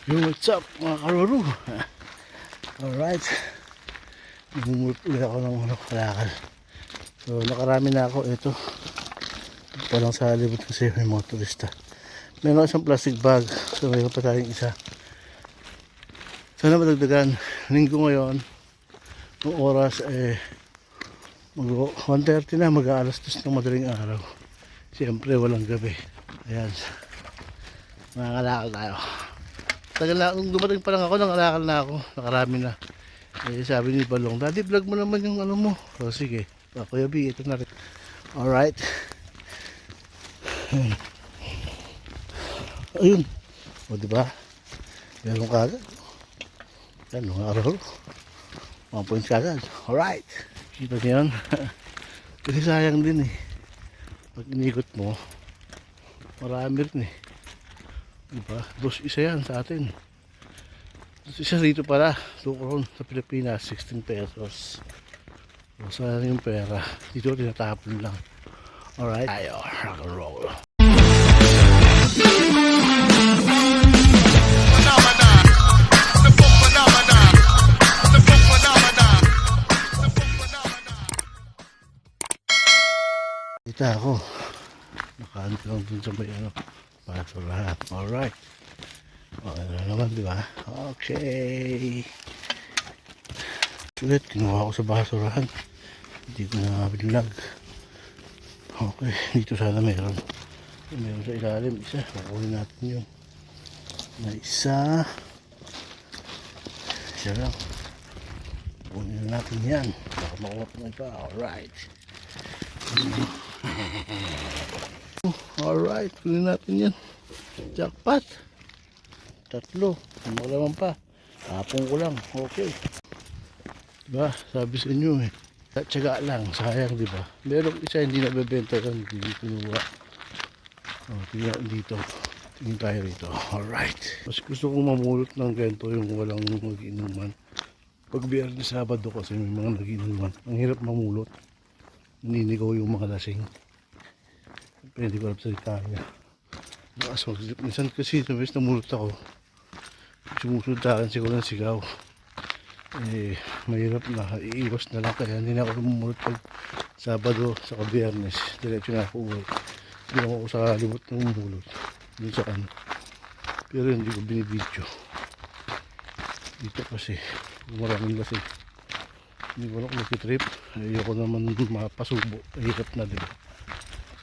Yo, what's up mga karuru? Alright, bumulot ulit ako ng kalakal. So nakarami na ako. Ito palang sa libot kasi may motorista. Meron isang plastic bag. So mayroon pa tayong isa. Sana madagdagan. Linggo ngayon, ang oras mag 1:30 na, mag-aalas 2 ng madaling araw. Siyempre walang gabi. Ayan, mga kalakal tayo. Tagal na, nung dumating pa lang ako, nangalakal na ako. Nakarami na. Sabi ni Balong, Daddy, vlog mo naman yung ano mo. So, sige. Kuya B, ito na rin. Alright. Ayun. O, diba? Meron kagad. Yan, mga araw. 1 points kagad. Alright. Kita niyo yun? Kasi sayang din eh. Pag inikot mo, marami rin eh. Diba? Isa yan sa atin. Isa dito pala, tukron sa Pilipinas, 16 pesos. So, saan yung pera? Dito tinatapon lang. Alright, tayo, rock and roll. Kita ako. Nakaano lang dun sa may ano. Basurahan. Alright. Okay na naman, di ba? Okay. Sulit, kinuha ko sa basurahan. Hindi ko na binlag. Okay, dito sana meron. Meron sa ilalim. Isa, kukunin natin yun. Na isa. Isa lang. Kukunin natin yan. Baka makuha pa na iba. Alright. Alright, kunin natin yan. Jackpot. 3. Naman pa. Tapong ko lang. Okay. Diba? Sabi sa inyo eh. Tsaga lang. Sayang, diba? Merong isa hindi nabebenta yan. Hindi kinuha. Tingnan dito. Tingin tayo rito. Alright. Mas gusto kong mamulot ng ganito yung walang mag-inuman. Pag Biyernes, Sabado kasi may mga nag-inuman. Ang hirap mamulot. Ninigaw yung mga lasing. Pwede ko alam sa Italia. Minsan kasi sa best namulot ako, sumusunod sa akin siguro ng sigaw. Mahirap na, iiwas na lang. Kaya hindi na ako lumulot pag Sabado sa Biyernes. Diretso na ako uwi. Hindi lang ako sa limot ng mulot. Dun sa ano. Pero hindi ko binibidyo. Dito kasi maraming lasing. Hindi ko lang nagtitrip. Ayoko naman mapasubo. Hirap na din.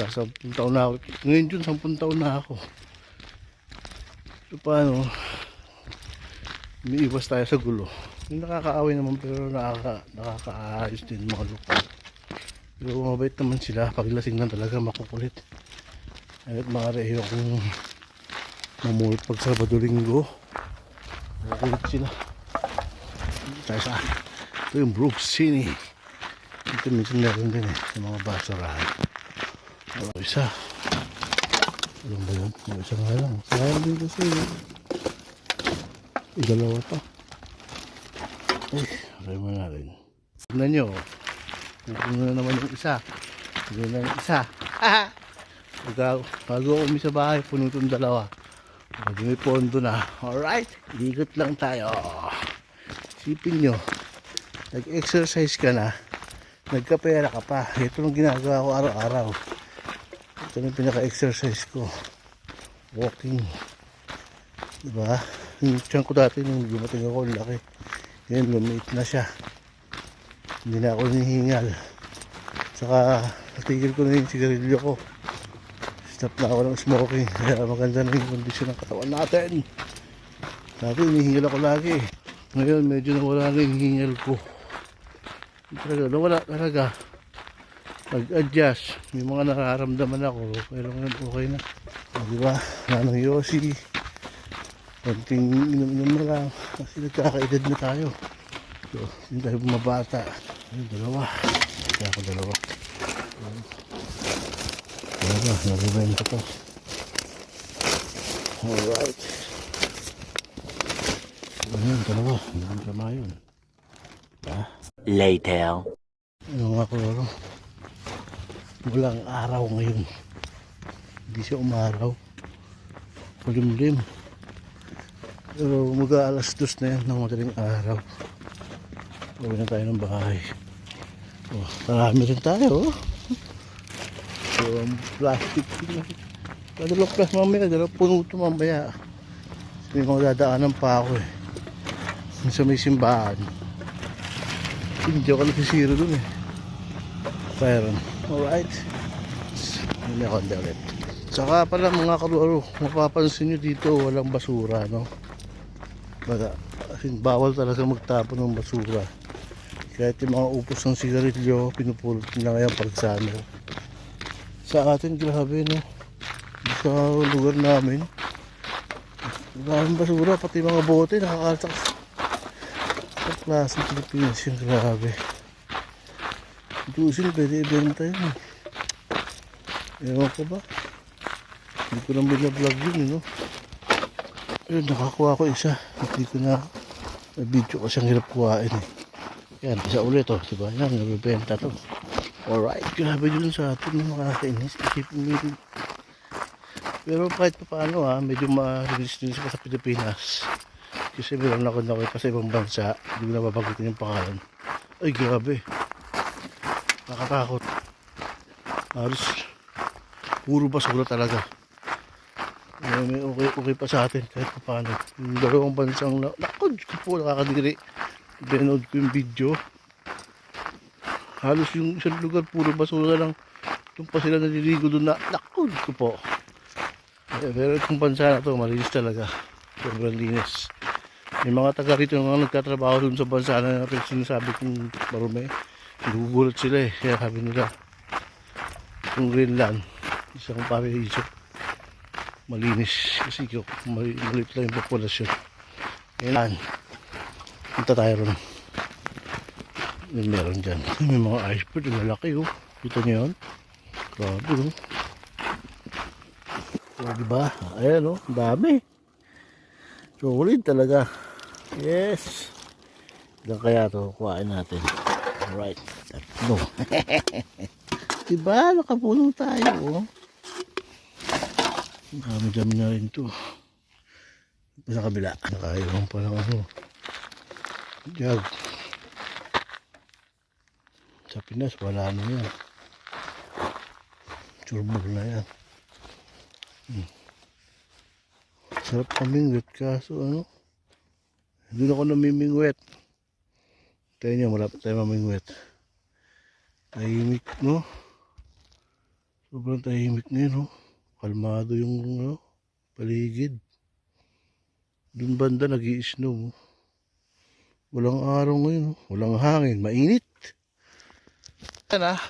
Sa 10 taon na ako. Ngayon yun, 10 taon na ako. So paano? Umiiwas tayo sa gulo. Yung nakakaaway naman pero nakakaayos din mga lupa. Pero mabait naman sila. Pag lasing na talaga makukulit. At mga rehiyo kung mamulit pag Sabado Linggo. Makukulit sila. Dito tayo sa ito yung Brooks City. Ito minsan meron din eh. Sa mga basurahan. Wala isa. Alam ba yun? May isa nga lang. Sayang din kasi dalawa pa. Ay, okay mo na rin. Tignan nyo. Pupuno na naman yung isa. Pupuno na yung isa. Bago umi sa bahay, puno itong dalawa. Pag may pondo na. Alright. Ikot lang tayo. Isipin nyo. Nag-exercise ka na. Nagkapera ka pa. Ito lang ginagawa ko araw-araw. Ito yung pinaka-exercise ko. Walking. Diba? Yung tiyan ko dati nung dumating ako, laki. Ngayon, lumiit na siya. Hindi na ako hinihingal. Saka, natigil ko na yung sigarilyo ko. Stop na ako ng smoking. Kaya maganda na yung kondisyon ng katawan natin. Dati, hinihingal ako lagi. Ngayon, medyo nawala na yung hihingal ko. Nawala talaga. Nag-adjust. May mga nararamdaman ako. Pero ngayon okay na. Diba? Nanang Yossi. Konting inom-inom na lang. Kasi nagkakaedad na tayo. So, hindi tayo bumabata. Ayun, dalawa. Kaya ako dalawa. Dalawa. Nag-event ko. Alright. Ayun, dalawa. Hindi kami sama yun. Later. Ano nga ko, walang araw ngayon. Hindi siya umaraw. Malimlim. Pero mag-aalas 2 na yan ng madaling araw. Uwi na tayo ng bahay. Oh, marami rin tayo. Oh. So, plastic. Dalawang plus mamaya, dalawang puno ito mamaya. May mga dadaanan pa ako eh. Sa may simbahan. Hindi ako nagsisiro dun eh. Pero, alright. Hindi ako ulit. Saka pala mga karuaro, mapapansin nyo dito walang basura, no? Baga, bawal talaga magtapon ng basura. Kahit yung mga upos ng sigarilyo, pinupulot nila ngayon pagsano. Sa atin, grabe, no? Sa lugar namin, maraming basura, pati mga bote, nakakatak. Sa klaseng Pilipinas yung grabe. Tusin, pwede ibenta yun eh. Ewan ko ba? Hindi ko nang binablog yun, no? Ayun, nakakuha ko isa. Hindi ko na video kasi ang hirap kuhain eh. Yan, isa ulit oh, diba? Yan, nabibenta to. Alright, grabe yun sa atin, nakakainis. Isipin mo yun. Pero kahit pa paano ha, medyo ma-release din sa Pilipinas. Kasi meron ako na pa sa ibang bansa, hindi ko na mabagitin yung pangalan. Ay, grabe. Nakatakot. Halos, puro basura talaga. May okay pa sa atin kahit pa paano. Yung dalawang bansang naku, Diyos ko po, nakakadiri. Binood ko yung video. Halos yung isang lugar puro basura lang. Doon pa sila naliligo doon na naku, Diyos ko po. Pero itong bansa na to malinis talaga. Sobrang linis. May mga taga rito nga nagtatrabaho doon sa bansa na sinasabi kong marumi. Nagugulat sila eh. Kaya sabi nila yung Greenland isang paraiso. Malinis kasi maliit lang yung populasyon. Kailan punta tayo ron. Meron dyan. May mga iceberg na malaki oh. Kita nyo yun? Grabe oh. So, diba? Ayan oh. Dami. Solid talaga. Yes. Ilan kaya to? Kuhain natin. Alright. Tatlo. Diba? Nakapuno tayo oh. Dami-dami na rin to. Sa kabila. Nakailang pa lang ano. Jag. Sa Pinas, wala na yan. Turbol na yan. Sarap kamingwit kaso ano. Doon ako namimingwit. Tayo nyo, malapit tayo mamingwit. Tahimik, no? Sobrang tahimik ngayon, no? Kalmado yung ano, paligid. Doon banda nag-i-snow. Walang araw ngayon, no? Walang hangin, mainit. Yan ah.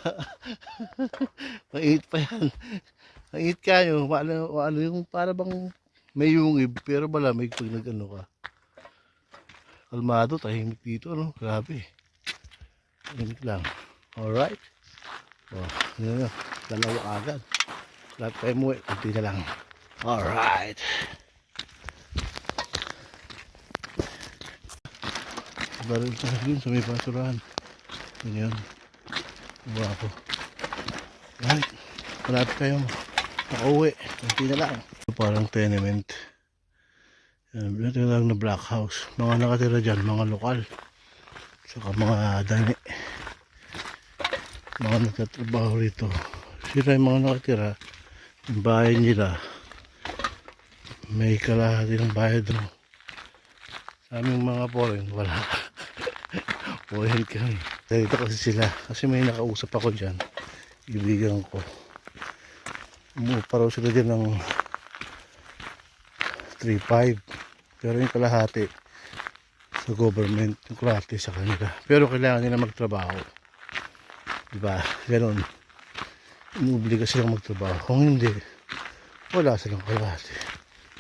Mainit pa yan. Mainit kayo. Ano yung para bang may yungib pero malamig pag nag-ano ka. Kalmado, tahimik dito, no? Grabe. Tahimik lang. Alright. Oh, yun na. Dalawa agad. Lahat tayo mo eh. Kunti na lang. Alright. Baril sa dun sa may basurahan. Ganyan. Diba ako. Alright. Malapit kayo. Nakauwi. Kunti na lang. Parang tenement. Ito lang na black house. Mga nakatira dyan. Mga lokal. Saka mga dani. Mga nagtatrabaho rito. Sila yung mga nakatira. Yung bahay nila. May kalahati ng bayad no. Sa aming mga foreign. Wala. Foreign kami. Dito kasi sila. Kasi may nakausap ako dyan. Ibigan ko. Umupa raw sila dyan ng 3-5. Pero yung kalahati sa government, yung kalahati sa kanila. Pero kailangan nila magtrabaho. Diba? Ganon. Inuobliga silang magtrabaho. Kung hindi, wala silang kalahati.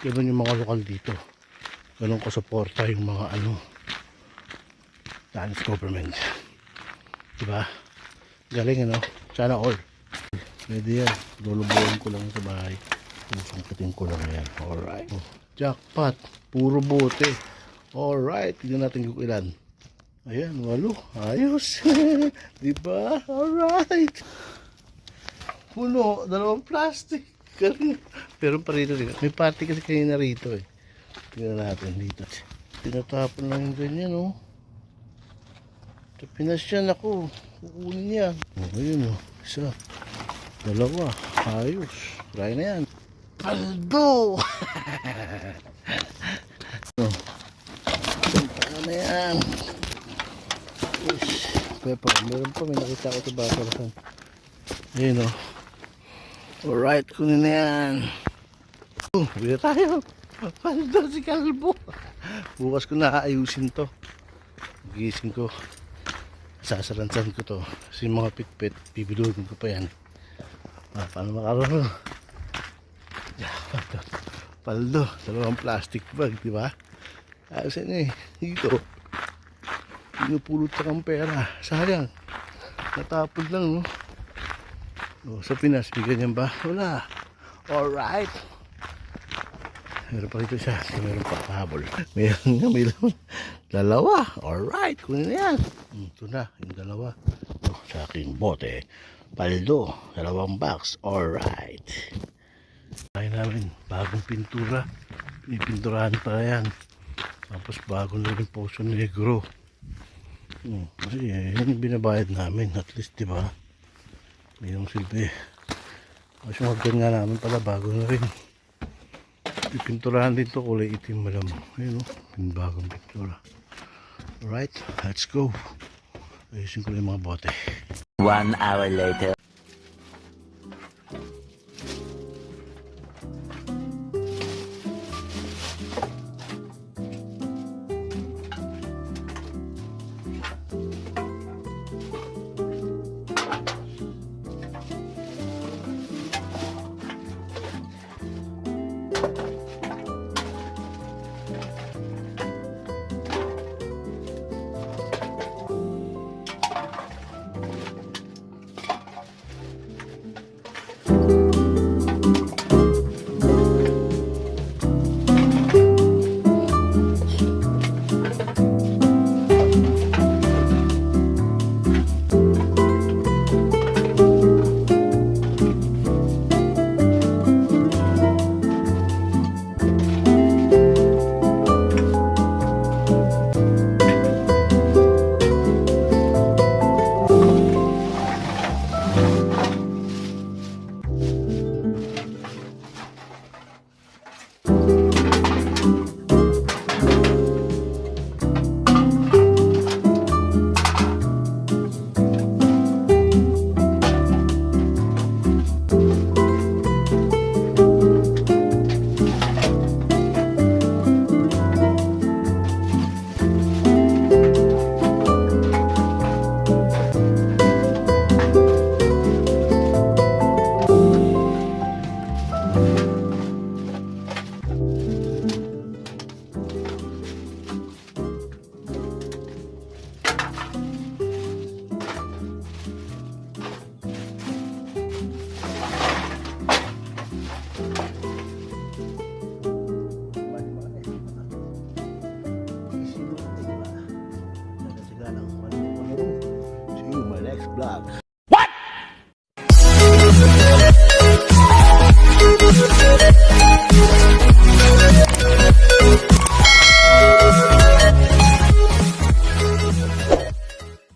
Ganon yung mga lokal dito. Ganon kasuporta yung mga ano, Danish government. Diba? Galing ano? Sana all. Pwede yan. Lulubuin ko lang sa bahay. Sangkatin ko lang yan. Alright. Oh, jackpot. Puro bote. Alright. Tignan natin kung ilan. Ayan, 8. Ayos. Diba? Alright. Puno. 2 plastic. Pero pa rito rin. May party kasi kanina rito eh. Tingnan natin dito. Tinatapon lang yung ganyan, oh. Ito, pinasyan ako. Kukunin yan. Oh, ayun, oh. Isa. Dalawa. Ayos. Try na yan. Paldo! Oh. Punta na yan. Yes. Pepper. Meron pa. May nakita ko ito basarasan. Ayun, oh. Alright. Kunin na yan. Oh, bila tayo. Paldo si Kalbo. Bukas ko na aayusin to. Gising ko. Sasalansan ko to. Kasi mga pitpit, bibilugin ko pa yan. Paano makaroon? Paldo. Dalawang plastic bag, di ba? Ayos yan eh. Dito. Pinupulot ka ng pera. Sayang. Natapon lang, no? Oh, sa Pinas, bigyan yan ba? Wala. Alright. Meron pa rito siya. Meron pa pahabol. Meron nga, meron. Dalawa. Alright. Kunin na yan. Ito na. Yung dalawa. Ito, sa aking bote. Paldo. Dalawang box. Alright. Tayo namin. Bagong pintura. Pinipinturahan pa yan. Tapos bagong na rin Poso Negro. Kasi yan yung binabayad namin. At least, di ba? Mayroong silbi. Kasi magdan nga namin pala. Bago na rin. Pipinturahan din to, kulay itim malamang. Ayun o, bagong pintura. Alright, let's go. Ayusin ko na yung mga bote. 1 hour later.